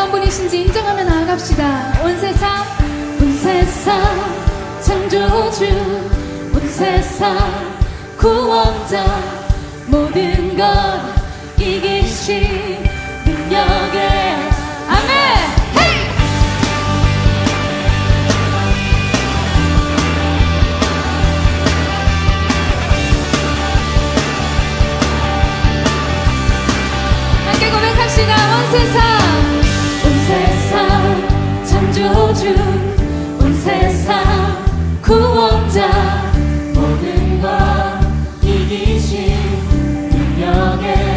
어떤 분이신지 인정하며 나아갑시다. 온 세상 창조주, 온 세상 구원자, 모든 것 이기신 능력에 아멘. 헤이! 함께 고백합시다. 온 세상 창조주, 온 세상 구원자, 모든 것 이기신 능력에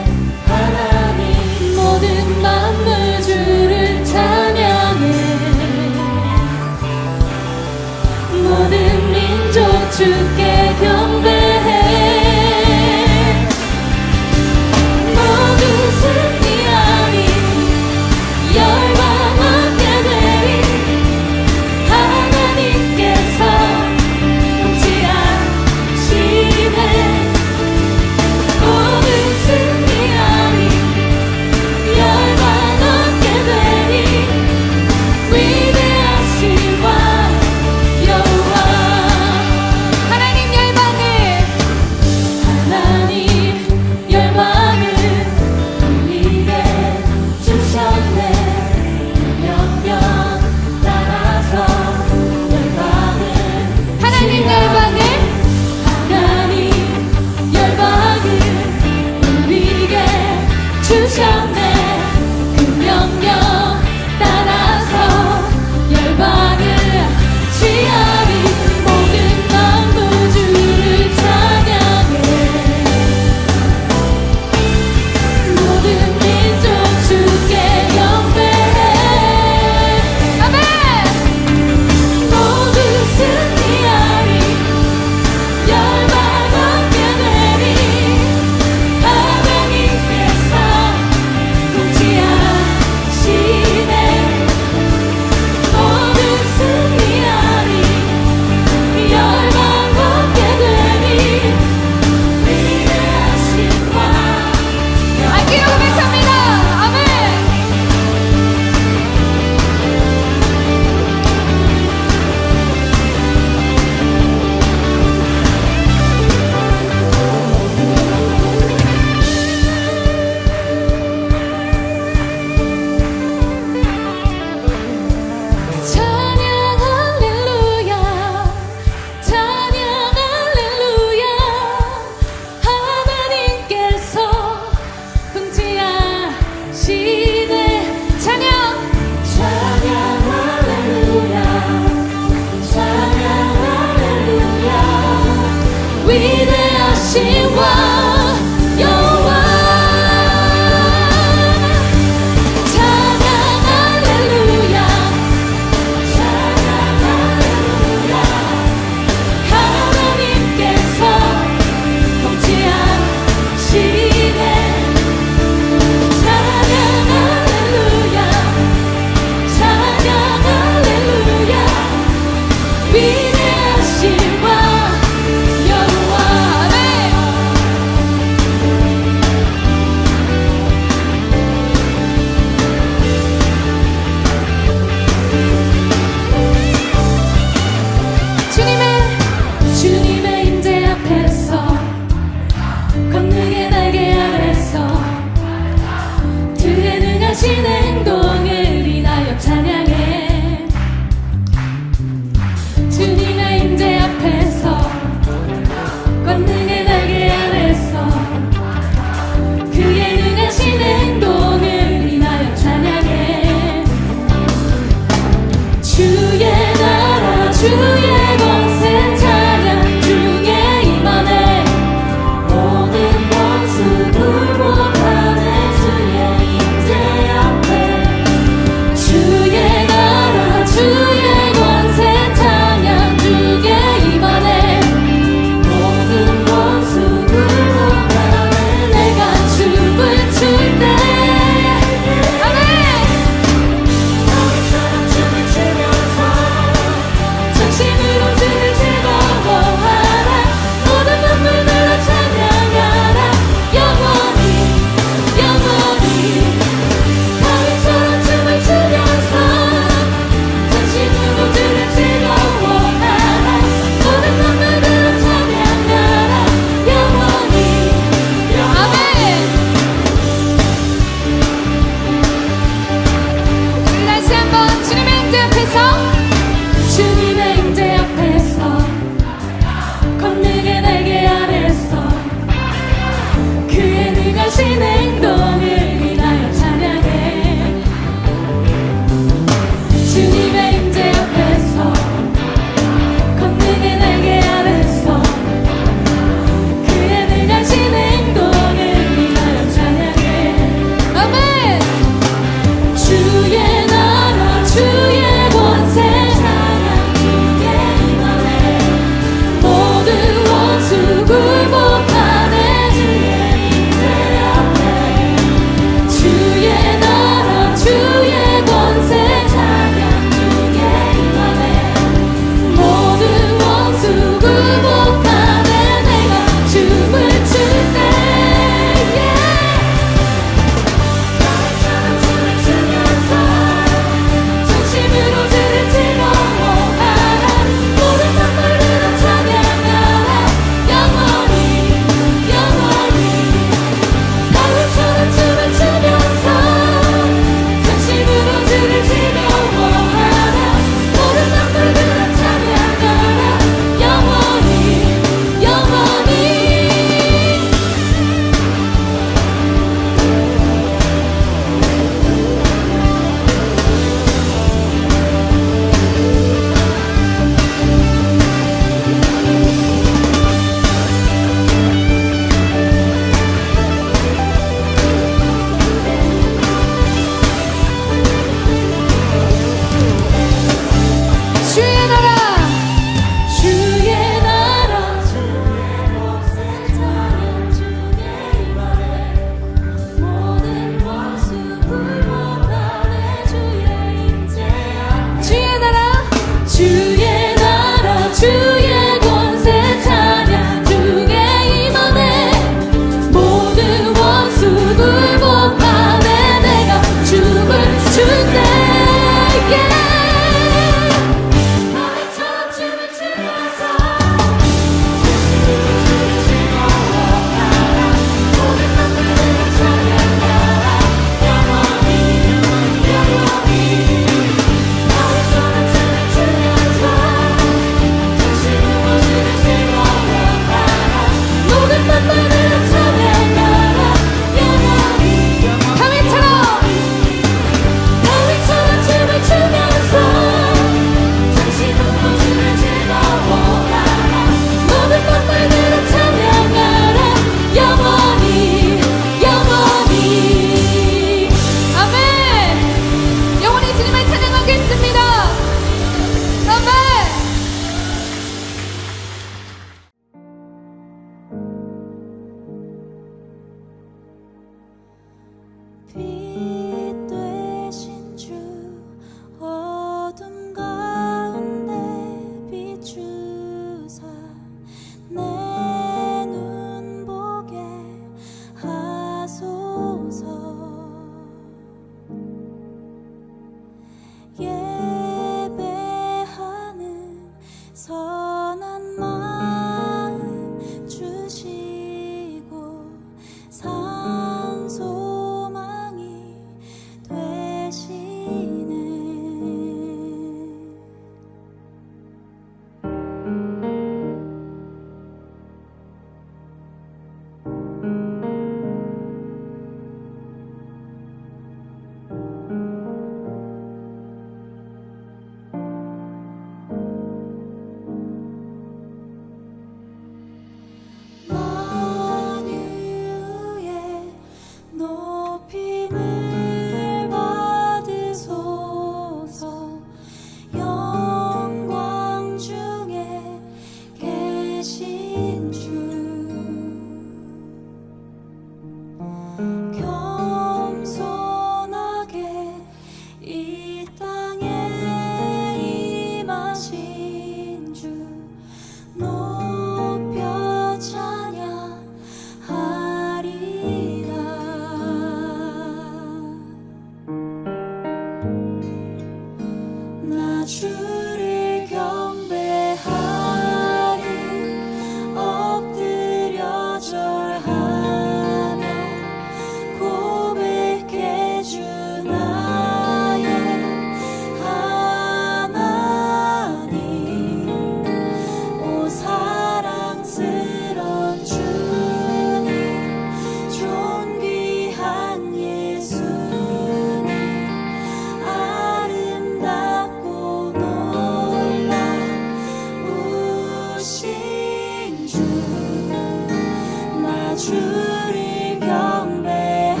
주를 경배하리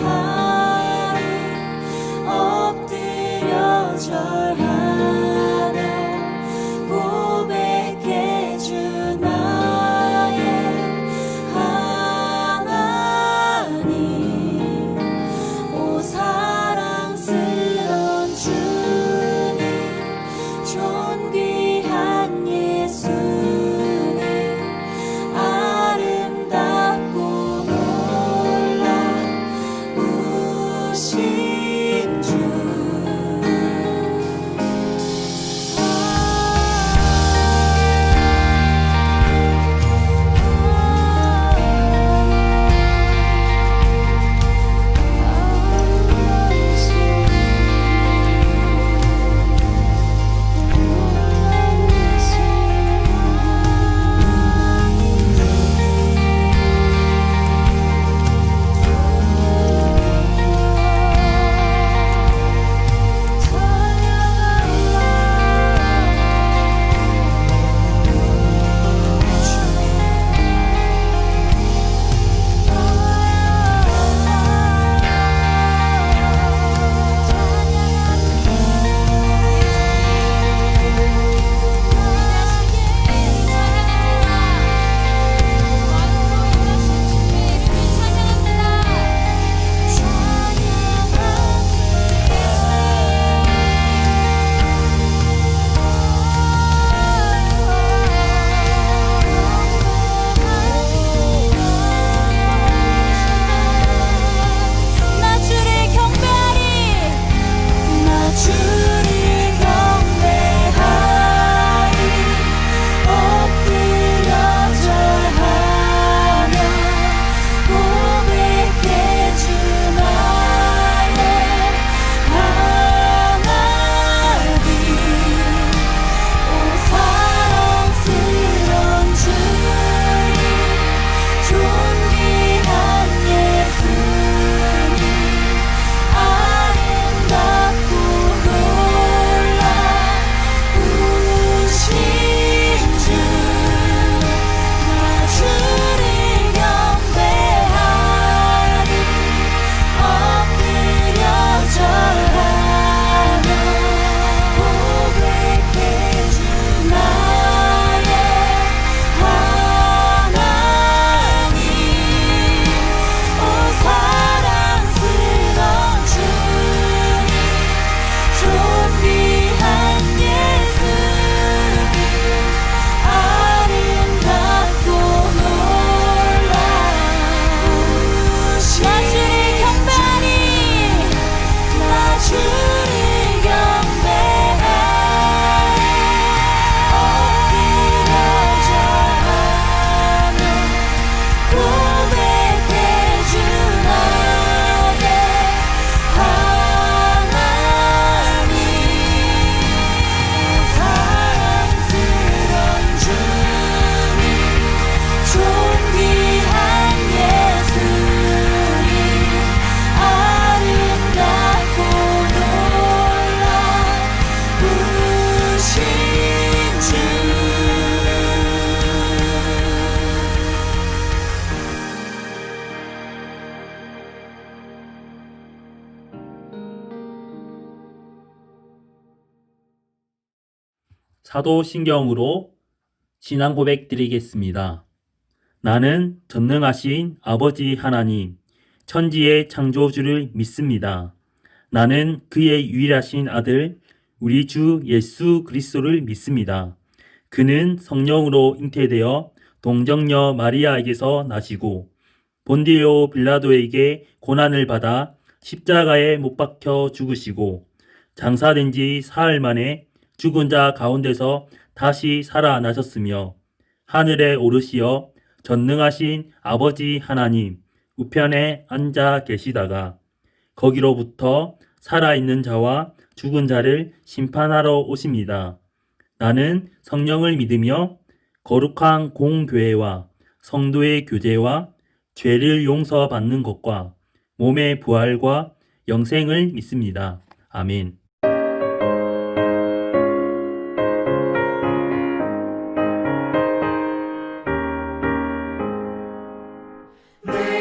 엎드려 절하며 고백해 주 나의 하나님 오 사랑스런 주님 존귀한 예수님 아름답고 놀라우신 주 사도신경으로 신앙 고백 드리겠습니다. 나는 전능하신 아버지 하나님, 천지의 창조주를 믿습니다. 나는 그의 유일하신 아들, 우리 주 예수 그리스도를 믿습니다. 그는 성령으로 잉태되어 동정녀 마리아에게서 나시고 본디오 빌라도에게 고난을 받아 십자가에 못 박혀 죽으시고 장사된 지 사흘 만에 죽은 자 가운데서 다시 살아나셨으며 하늘에 오르시어 전능하신 아버지 하나님 우편에 앉아 계시다가 거기로부터 살아있는 자와 죽은 자를 심판하러 오십니다. 나는 성령을 믿으며 거룩한 공교회와 성도의 교제와 죄를 용서받는 것과 몸의 부활과 영생을 믿습니다. 아멘. 내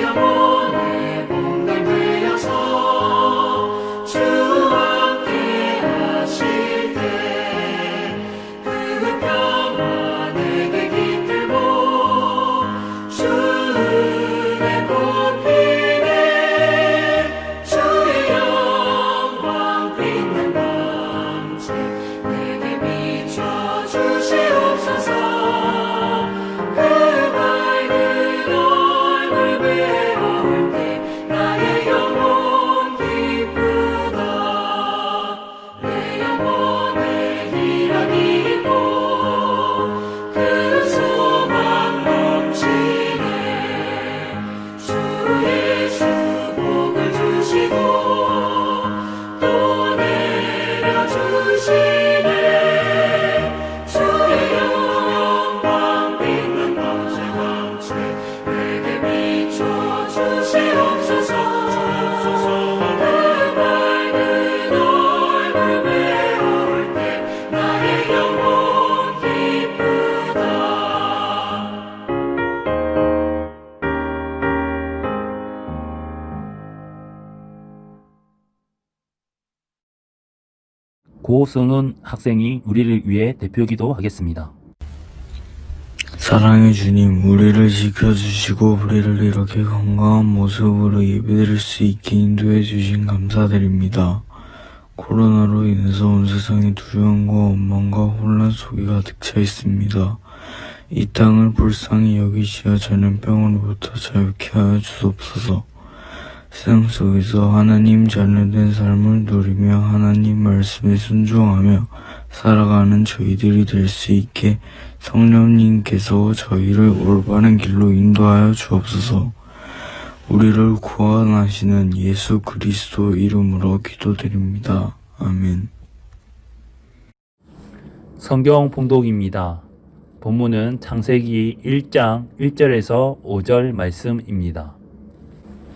영혼의 몸들 되어서 주와 함께 하실 때 그 평화 내게 깃들고 주 은혜 꽃피네 주의 영광 빛난 광채 내게 비춰 주시옵소서. 그 밝은 얼굴 배울 때 나의 영혼 기쁘다. 내 영혼에 희락이 있고 그 소망 넘치네. 주 예수 복을 주시고 또 내려주시네. 주의 영광 빛난 광채 내게 비춰 주시옵소서. 그 밝은 얼굴 배울 때 나의 영혼 기쁘다. 고승은 학생이 우리를 위해 대표기도 하겠습니다. 사랑의 주님, 우리를 지켜주시고 우리를 이렇게 건강한 모습으로 예배드릴 수 있게 인도해 주신 감사드립니다. 코로나로 인해서 온 세상이 두려움과 원망과 혼란 속에 가득 차 있습니다. 이 땅을 불쌍히 여기시어 전염병으로부터 자유케 하여 주옵소서. 세상 속에서 하나님 자녀된 삶을 누리며 하나님 말씀에 순종하며 살아가는 저희들이 될 수 있게 성령님께서 저희를 올바른 길로 인도하여 주옵소서. 우리를 구원하시는 예수 그리스도 이름으로 기도드립니다. 아멘. 성경 봉독입니다. 본문은 창세기 1장 1절에서 5절 말씀입니다.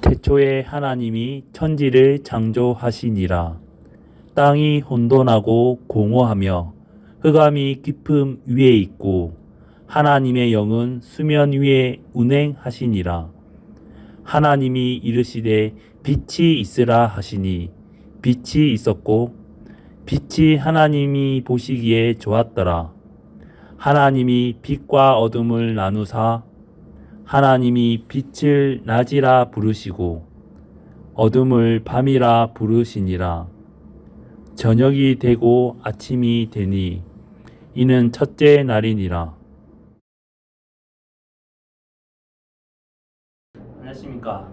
태초에 하나님이 천지를 창조하시니라. 땅이 혼돈하고 공허하며 흑암이 깊음 위에 있고 하나님의 영은 수면 위에 운행하시니라. 하나님이 이르시되 빛이 있으라 하시니 빛이 있었고 빛이 하나님이 보시기에 좋았더라. 하나님이 빛과 어둠을 나누사 하나님이 빛을 낮이라 부르시고 어둠을 밤이라 부르시니라. 저녁이 되고 아침이 되니 이는 첫째 날이니라. 안녕하십니까.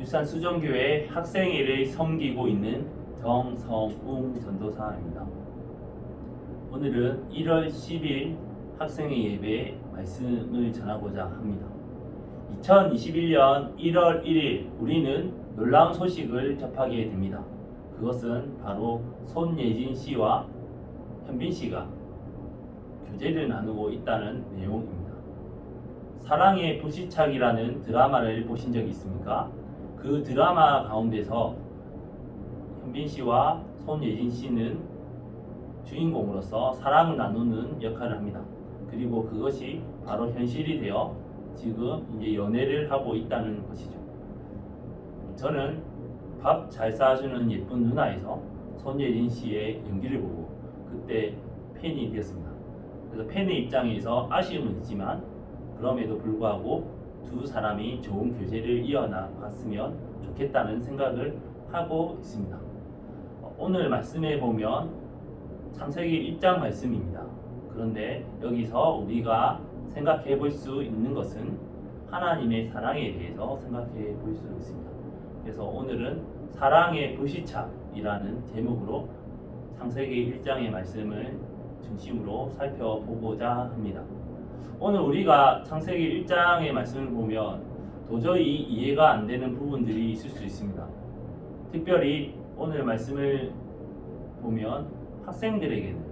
유산 수정교회 학생회를 섬기고 있는 정성웅 전도사입니다. 오늘은 1월 10일 학생회 예배 말씀을 전하고자 합니다. 2021년 1월 1일 우리는 놀라운 소식을 접하게 됩니다. 그것은 바로 손예진 씨와 현빈 씨가 교제를 나누고 있다는 내용입니다. 사랑의 불시착이라는 드라마를 보신 적이 있습니까? 그 드라마 가운데서 현빈 씨와 손예진 씨는 주인공으로서 사랑을 나누는 역할을 합니다. 그리고 그것이 바로 현실이 되어 지금 이제 연애를 하고 있다는 것이죠. 저는 밥 잘 싸주는 예쁜 누나에서 손예진 씨의 연기를 보고 그때 팬이 되었습니다. 그래서 팬의 입장에서 아쉬움은 있지만 그럼에도 불구하고 두 사람이 좋은 교제를 이어나갔으면 좋겠다는 생각을 하고 있습니다. 오늘 말씀에 보면 창세기 1장 말씀입니다. 그런데 여기서 우리가 생각해 볼 수 있는 것은 하나님의 사랑에 대해서 생각해 볼 수 있습니다. 그래서 오늘은 사랑의 불시착이라는 제목으로 창세기 1장의 말씀을 중심으로 살펴보고자 합니다. 오늘 우리가 창세기 1장의 말씀을 보면 도저히 이해가 안 되는 부분들이 있을 수 있습니다. 특별히 오늘 말씀을 보면 학생들에게는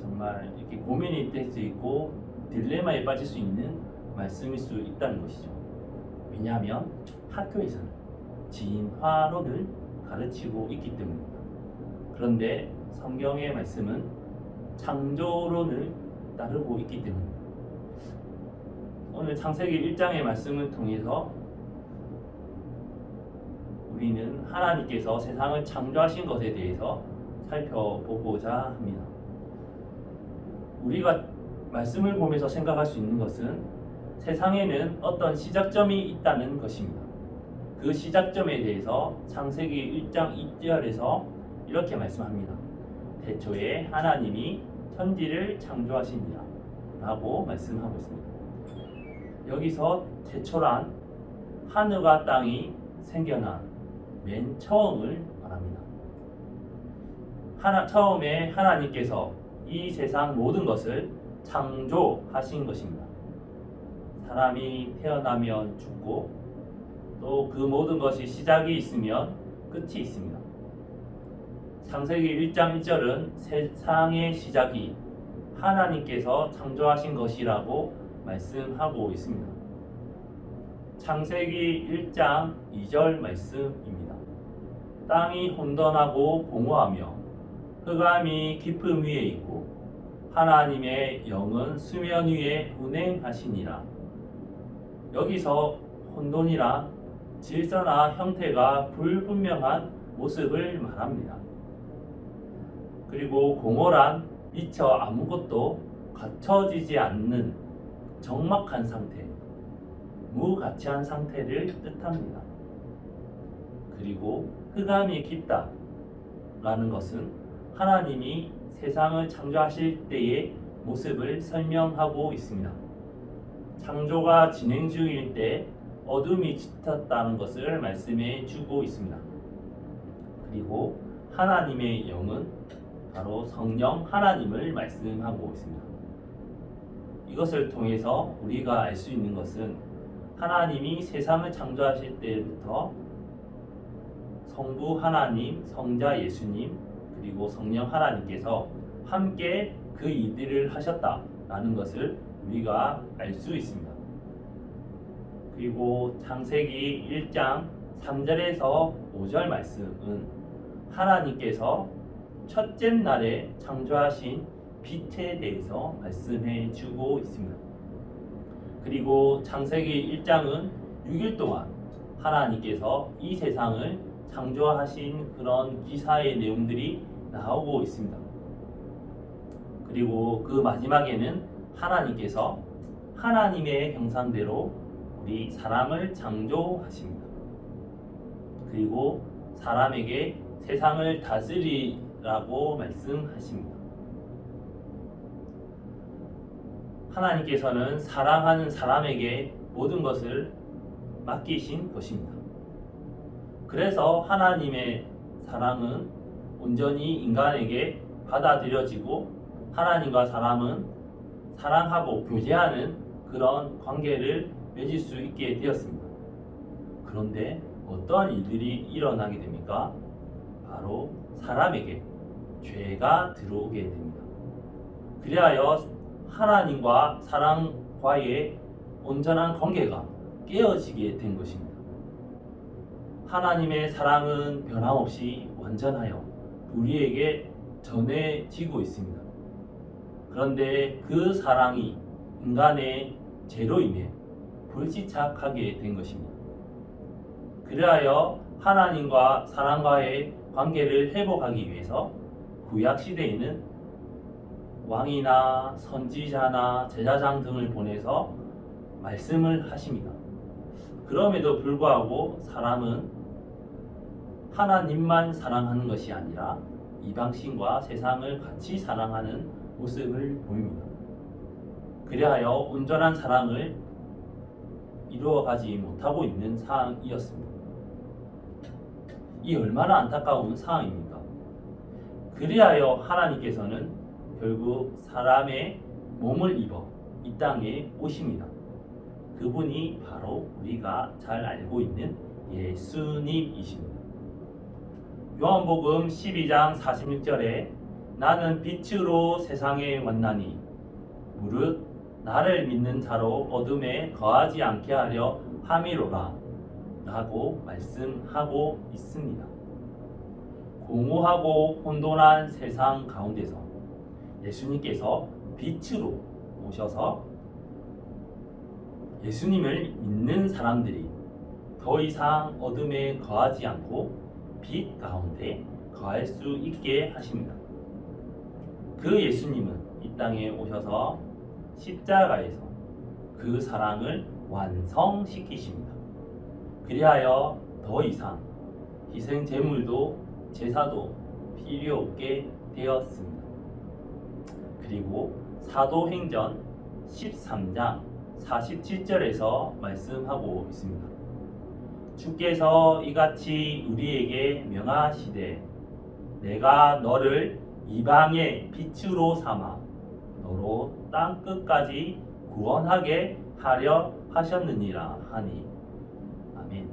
정말 이렇게 고민이 될 수 있고 딜레마에 빠질 수 있는 말씀일 수 있다는 것이죠. 왜냐하면 학교에서는 진화론을 가르치고 있기 때문입니다. 그런데 성경의 말씀은 창조론을 따르고 있기 때문입니다. 오늘 창세기 1장의 말씀을 통해서 우리는 하나님께서 세상을 창조하신 것에 대해서 살펴보고자 합니다. 우리가 말씀을 보면서 생각할 수 있는 것은 세상에는 어떤 시작점이 있다는 것입니다. 그 시작점에 대해서 창세기 1장 2절에서 이렇게 말씀합니다. 태초에 하나님이 천지를 창조하시니라 라고 말씀하고 있습니다. 여기서 태초란 하늘과 땅이 생겨난 맨 처음을 말합니다. 처음에 하나님께서 이 세상 모든 것을 창조하신 것입니다. 사람이 태어나면 죽고 또 그 모든 것이 시작이 있으면 끝이 있습니다. 창세기 1장 1절은 세상의 시작이 하나님께서 창조하신 것이라고 말씀하고 있습니다. 창세기 1장 2절 말씀입니다. 땅이 혼돈하고 공허하며 흑암이 깊음 위에 있고 하나님의 영은 수면 위에 운행하시니라. 여기서 혼돈이란 질서나 형태가 불분명한 모습을 말합니다. 그리고 공허란 미처 아무것도 갖춰지지 않는 적막한 상태, 무가치한 상태를 뜻합니다. 그리고 흑암이 깊다라는 것은 하나님이 세상을 창조하실 때의 모습을 설명하고 있습니다. 창조가 진행 중일 때 어둠이 짙었다는 것을 말씀해 주고 있습니다. 그리고 하나님의 영은 바로 성령 하나님을 말씀하고 있습니다. 이것을 통해서 우리가 알 수 있는 것은 하나님이 세상을 창조하실 때부터 성부 하나님, 성자 예수님, 그리고 성령 하나님께서 함께 그 일들을 하셨다라는 것을 우리가 알 수 있습니다. 그리고 창세기 1장 3절에서 5절 말씀은 하나님께서 첫째 날에 창조하신 빛에 대해서 말씀해 주고 있습니다. 그리고 창세기 1장은 6일 동안 하나님께서 이 세상을 창조하신 그런 기사의 내용들이 나오고 있습니다. 그리고 그 마지막에는 하나님께서 하나님의 형상대로 우리 사람을 창조하십니다. 그리고 사람에게 세상을 다스리라고 말씀하십니다. 하나님께서는 사랑하는 사람에게 모든 것을 맡기신 것입니다. 그래서 하나님의 사랑은 온전히 인간에게 받아들여지고 하나님과 사람은 사랑하고 교제하는 그런 관계를 맺을 수 있게 되었습니다. 그런데 어떠한 일들이 일어나게 됩니까? 바로 사람에게 죄가 들어오게 됩니다. 그리하여 하나님과 사람과의 온전한 관계가 깨어지게 된 것입니다. 하나님의 사랑은 변함없이 완전하여 우리에게 전해지고 있습니다. 그런데 그 사랑이 인간의 죄로 인해 불시착하게 된 것입니다. 그리하여 하나님과 사람과의 관계를 회복하기 위해서 구약 시대에는 왕이나 선지자나 제사장 등을 보내서 말씀을 하십니다. 그럼에도 불구하고 사람은 하나님만 사랑하는 것이 아니라 이방신과 세상을 같이 사랑하는 모습을 보입니다. 그리하여 온전한 사랑을 이루어가지 못하고 있는 상황이었습니다. 이 얼마나 안타까운 상황입니까? 그리하여 하나님께서는 결국 사람의 몸을 입어 이 땅에 오십니다. 그분이 바로 우리가 잘 알고 있는 예수님이십니다. 요한복음 12장 46절에 나는 빛으로 세상에 왔나니 무릇 나를 믿는 자로 어둠에 거하지 않게 하려 함이로라 라고 말씀하고 있습니다. 공허하고 혼돈한 세상 가운데서 예수님께서 빛으로 오셔서 예수님을 믿는 사람들이 더 이상 어둠에 거하지 않고 빛 가운데 거할 수 있게 하십니다. 그 예수님은 이 땅에 오셔서 십자가에서 그 사랑을 완성시키십니다. 그리하여 더 이상 희생 제물도 제사도 필요 없게 되었습니다. 그리고 사도행전 13장 47절에서 말씀하고 있습니다. 주께서 이같이 우리에게 명하시되 내가 너를 이방의 빛으로 삼아 너로 땅 끝까지 구원하게 하려 하셨느니라 하니. 아멘.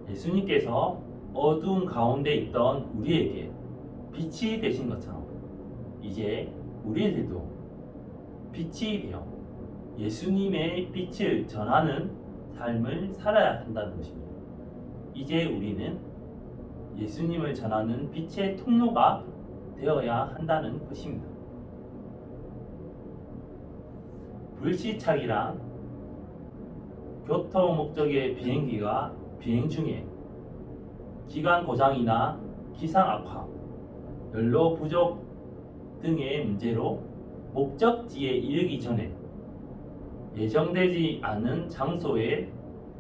예수님께서 어두운 가운데 있던 우리에게 빛이 되신 것처럼 이제 우리들도 빛이 되어 예수님의 빛을 전하는 삶을 살아야 한다는 것입니다. 이제 우리는 예수님을 전하는 빛의 통로가 되어야 한다는 것입니다. 불시착이란 교통 목적의 비행기가 비행 중에 기관 고장이나 기상 악화, 연료 부족 등의 문제로 목적지에 이르기 전에 예정되지 않은 장소에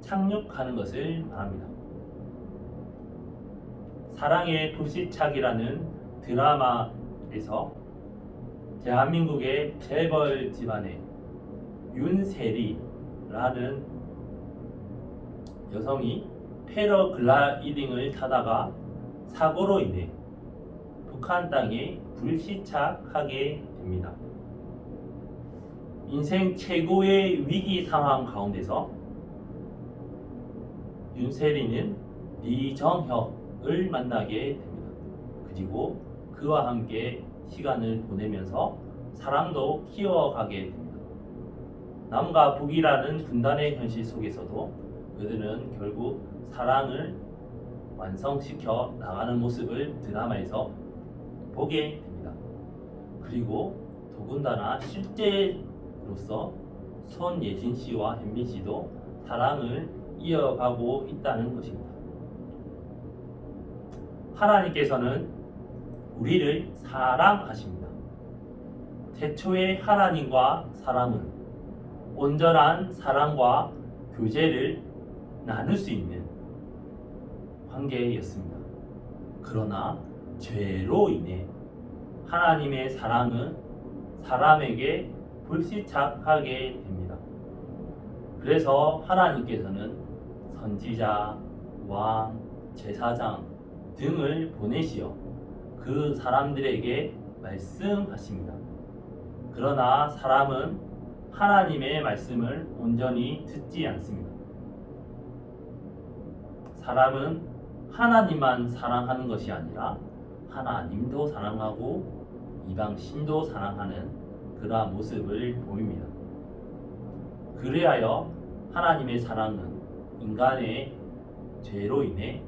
착륙하는 것을 말합니다. 사랑의 불시착이라는 드라마에서 대한민국의 재벌 집안의 윤세리라는 여성이 패러글라이딩을 타다가 사고로 인해 북한 땅에 불시착하게 됩니다. 인생 최고의 위기 상황 가운데서 윤세리는 리정혁을 만나게 됩니다. 그리고 그와 함께 시간을 보내면서 사랑도 키워가게 됩니다. 남과 북이라는 분단의 현실 속에서도 그들은 결국 사랑을 완성시켜 나가는 모습을 드라마에서 보게 됩니다. 그리고 더군다나 실제로서 손예진 씨와 현빈 씨도 사랑을 이어가고 있다는 것입니다. 하나님께서는 우리를 사랑하십니다. 태초에 하나님과 사람은 온전한 사랑과 교제를 나눌 수 있는 관계였습니다. 그러나 죄로 인해 하나님의 사랑은 사람에게 불시착하게 됩니다. 그래서 하나님께서는 선지자, 왕, 제사장 등을 보내시어 그 사람들에게 말씀하십니다. 그러나 사람은 하나님의 말씀을 온전히 듣지 않습니다. 사람은 하나님만 사랑하는 것이 아니라 하나님도 사랑하고 이방신도 사랑하는 그러한 모습을 보입니다. 그리하여 하나님의 사랑은 인간의 죄로 인해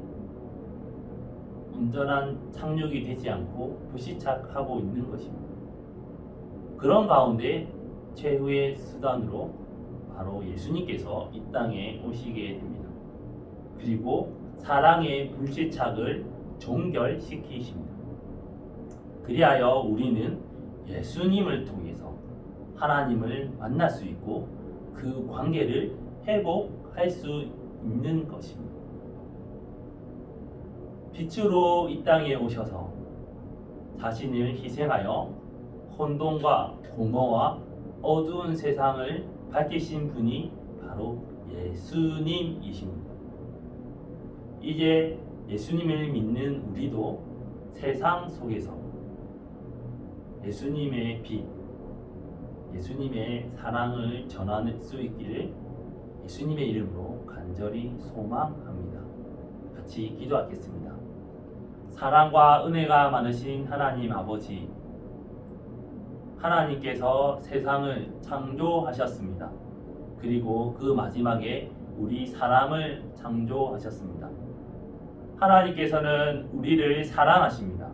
온전한 착륙이 되지 않고 불시착하고 있는 것입니다. 그런 가운데 최후의 수단으로 바로 예수님께서 이 땅에 오시게 됩니다. 그리고 사랑의 불시착을 종결시키십니다. 그리하여 우리는 예수님을 통해서 하나님을 만날 수 있고 그 관계를 회복할 수 있는 것입니다. 빛으로 이 땅에 오셔서 자신을 희생하여 혼돈과 공허와 어두운 세상을 밝히신 분이 바로 예수님이십니다. 이제 예수님을 믿는 우리도 세상 속에서 예수님의 빛, 예수님의 사랑을 전할 수 있기를 예수님의 이름으로 간절히 소망합니다. 같이 기도하겠습니다. 사랑과 은혜가 많으신 하나님 아버지, 하나님께서 세상을 창조하셨습니다. 그리고 그 마지막에 우리 사람을 창조하셨습니다. 하나님께서는 우리를 사랑하십니다.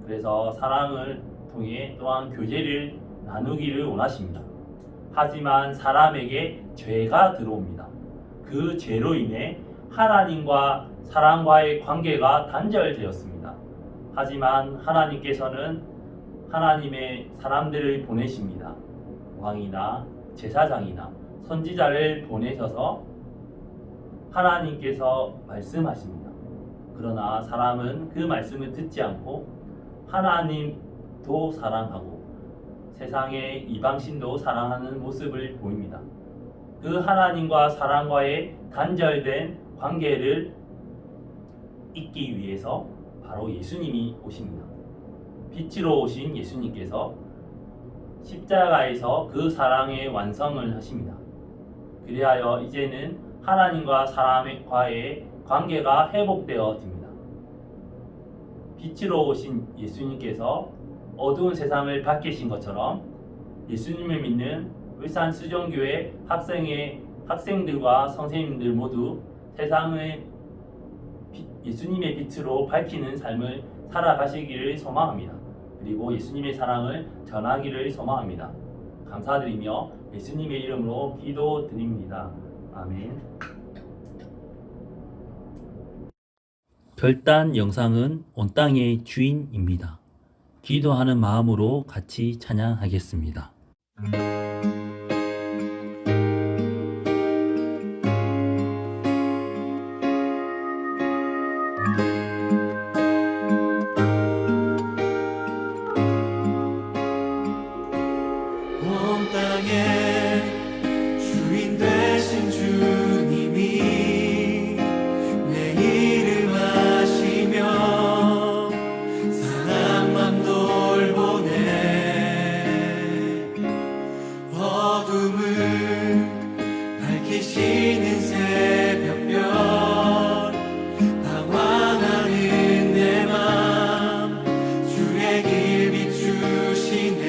그래서 사랑을 통해 또한 교제를 나누기를 원하십니다. 하지만 사람에게 죄가 들어옵니다. 그 죄로 인해 하나님과 사람과의 관계가 단절되었습니다. 하지만 하나님께서는 하나님의 사람들을 보내십니다. 왕이나 제사장이나 선지자를 보내셔서 하나님께서 말씀하십니다. 그러나 사람은 그 말씀을 듣지 않고 하나님도 사랑하고 세상의 이방신도 사랑하는 모습을 보입니다. 그 하나님과 사람과의 단절된 관계를 잇기 위해서 바로 예수님이 오십니다. 빛으로 오신 예수님께서 십자가에서 그 사랑의 완성을 하십니다. 그리하여 이제는 하나님과 사람과의 관계가 회복되어집니다. 빛으로 오신 예수님께서 어두운 세상을 밝히신 것처럼 예수님을 믿는 울산 수정교회 학생들과 선생님들 모두 세상을 예수님의 빛으로 밝히는 삶을 살아가시기를 소망합니다. 그리고 예수님의 사랑을 전하기를 소망합니다. 감사드리며 예수님의 이름으로 기도드립니다. 아멘. 별단 영상은 온 땅의 주인입니다. 기도하는 마음으로 같이 찬양하겠습니다. 온 땅의 주인 되신 주님이 내 이름 아시며 사랑만 돌보네. 어둠을 밝히시는 새벽별 방황하는 내 맘 주의 길 비추시네.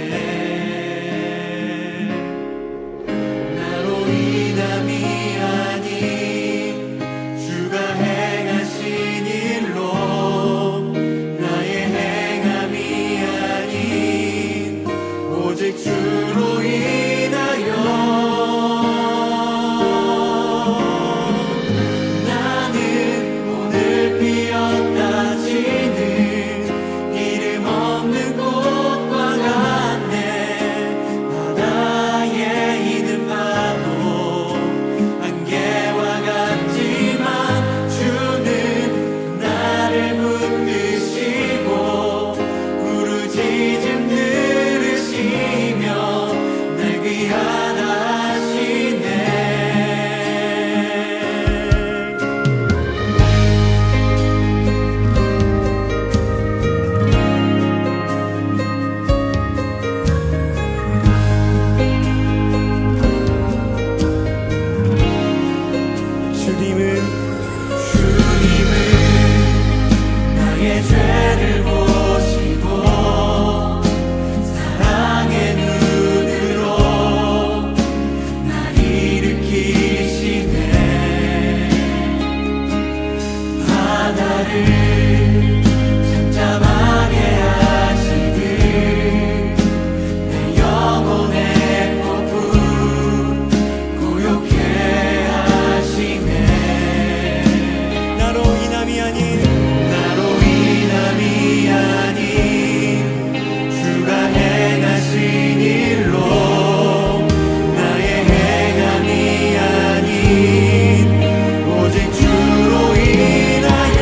주로 인하여 나는 오늘 피었다 지는 이름 없는 꽃과 같네. 바다에 있는 파도 안개와 같지만 주는 나를 붙드시고 부르짖음 날 귀하다 하시네. 주님은 나의 죄를 보시고 사랑의 눈으로 날 일으키시네. 바다를 잠잠하게 하시듯 내 영혼의 폭풍 고요케 하시네. 나로 인함이 아닌 주가 행하신 일로 나의 행함이 아닌 오직 주로 인하여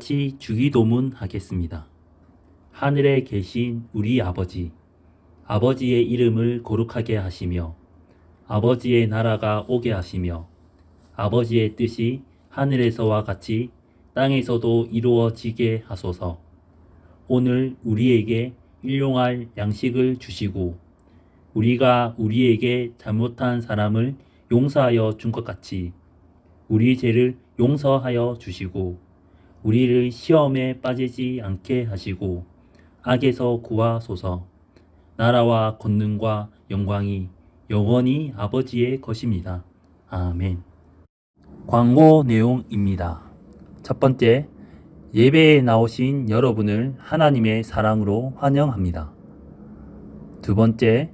같이 주기도문 하겠습니다. 하늘에 계신 우리 아버지, 아버지의 이름을 거룩하게 하시며 아버지의 나라가 오게 하시며 아버지의 뜻이 하늘에서와 같이 땅에서도 이루어지게 하소서. 오늘 우리에게 일용할 양식을 주시고 우리가 우리에게 잘못한 사람을 용서하여 준 것 같이 우리 죄를 용서하여 주시고 우리를 시험에 빠지지 않게 하시고 악에서 구하소서. 나라와 권능과 영광이 영원히 아버지의 것입니다. 아멘. 광고 내용입니다. 첫 번째, 예배에 나오신 여러분을 하나님의 사랑으로 환영합니다. 두 번째,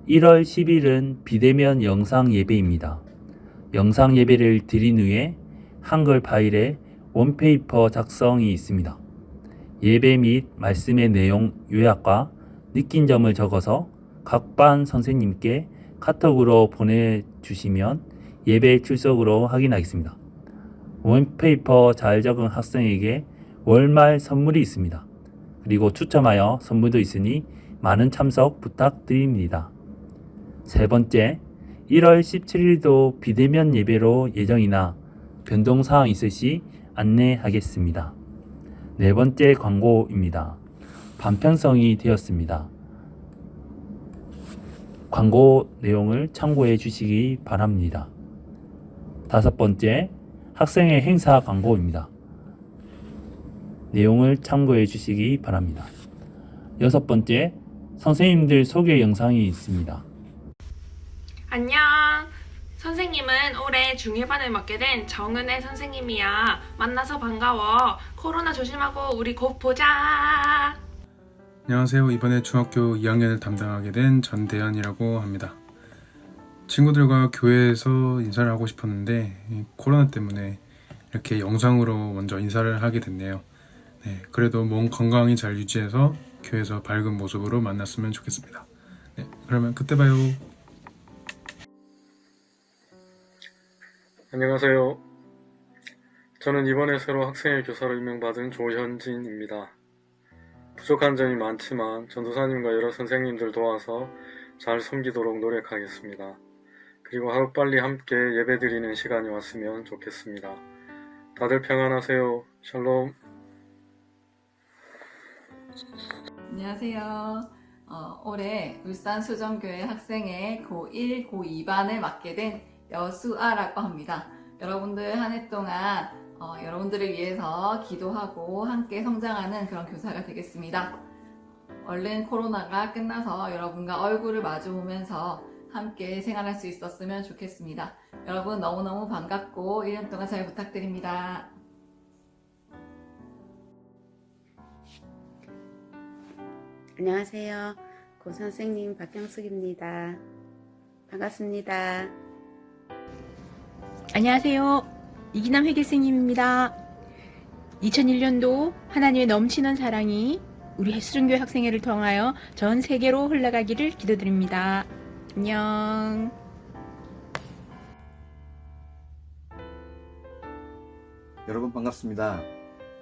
1월 10일은 비대면 영상 예배입니다. 영상 예배를 드린 후에 한글 파일에 원페이퍼 작성이 있습니다. 예배 및 말씀의 내용 요약과 느낀 점을 적어서 각 반 선생님께 카톡으로 보내주시면 예배 출석으로 확인하겠습니다. 원페이퍼 잘 적은 학생에게 월말 선물이 있습니다. 그리고 추첨하여 선물도 있으니 많은 참석 부탁드립니다. 세 번째, 1월 17일도 비대면 예배로 예정이나 변동사항 있으시 안내하겠습니다. 네 번째 광고입니다. 반편성이 되었습니다. 광고 내용을 참고해 주시기 바랍니다. 다섯 번째, 학생의 행사 광고입니다. 내용을 참고해 주시기 바랍니다. 여섯 번째, 선생님들 소개 영상이 있습니다. 안녕. 선생님은 올해 중1반을 맡게 된 정은혜 선생님이야. 만나서 반가워. 코로나 조심하고 우리 곧 보자. 안녕하세요. 이번에 중학교 2학년을 담당하게 된 전대현이라고 합니다. 친구들과 교회에서 인사를 하고 싶었는데 코로나 때문에 이렇게 영상으로 먼저 인사를 하게 됐네요. 네, 그래도 몸 건강히 잘 유지해서 교회에서 밝은 모습으로 만났으면 좋겠습니다. 네, 그러면 그때 봐요. 안녕하세요. 저는 이번에 새로 학생회 교사로 임명받은 조현진입니다. 부족한 점이 많지만 전도사님과 여러 선생님들 도와서 잘 섬기도록 노력하겠습니다. 그리고 하루빨리 함께 예배드리는 시간이 왔으면 좋겠습니다. 다들 평안하세요. 샬롬. 안녕하세요. 올해 울산수정교회 학생회 고1, 고2반을 맡게 된 여수아라고 합니다. 여러분들 한 해 동안 여러분들을 위해서 기도하고 함께 성장하는 그런 교사가 되겠습니다. 얼른 코로나가 끝나서 여러분과 얼굴을 마주보면서 함께 생활할 수 있었으면 좋겠습니다. 여러분 너무너무 반갑고 1년 동안 잘 부탁드립니다. 안녕하세요. 고선생님 박경숙입니다. 반갑습니다. 안녕하세요. 이기남 회계스님입니다. 2001년도 하나님의 넘치는 사랑이 우리 햇수중교회 학생회를 통하여 전 세계로 흘러가기를 기도드립니다. 안녕. 여러분 반갑습니다.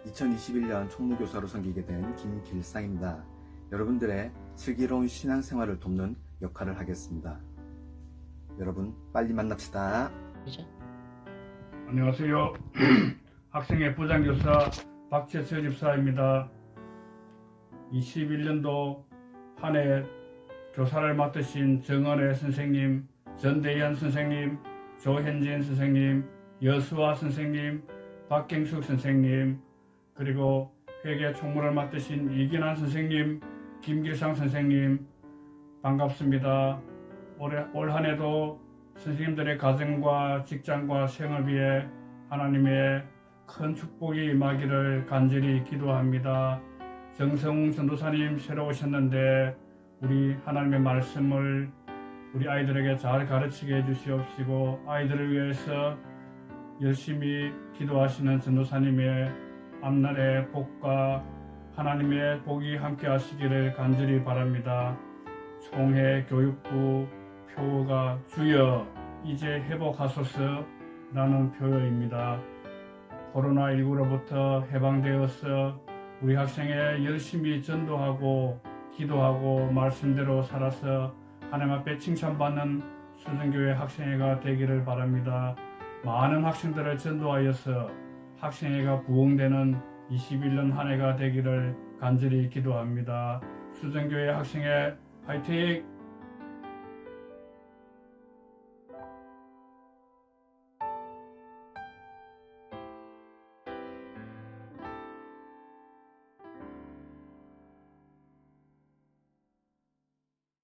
2021년 총무교사로 섬기게 된 김길상입니다. 여러분들의 슬기로운 신앙생활을 돕는 역할을 하겠습니다. 여러분 빨리 만납시다. 안녕하세요. 학생회 부장교사 박재철 집사입니다. 21년도 한 해 교사를 맡으신 정은혜 선생님, 전대현 선생님, 조현진 선생님, 여수아 선생님, 박경숙 선생님, 그리고 회계 총무를 맡으신 이기남 선생님, 김길상 선생님 반갑습니다. 올 한 해도 선생님들의 가정과 직장과 생업위에 하나님의 큰 축복이 임하기를 간절히 기도합니다. 정성웅 전도사님 새로 오셨는데 우리 하나님의 말씀을 우리 아이들에게 잘 가르치게 해주시옵시고 아이들을 위해서 열심히 기도하시는 전도사님의 앞날의 복과 하나님의 복이 함께 하시기를 간절히 바랍니다. 총회 교육부 표어가 주여 이제 회복하소서 라는 표어입니다. 코로나19로부터 해방되어서 우리 학생에 열심히 전도하고 기도하고 말씀대로 살아서 하나님 앞에 칭찬받는 수정교회 학생회가 되기를 바랍니다. 많은 학생들을 전도하여서 학생회가 부흥되는 21년 한 해가 되기를 간절히 기도합니다. 수정교회 학생회 화이팅!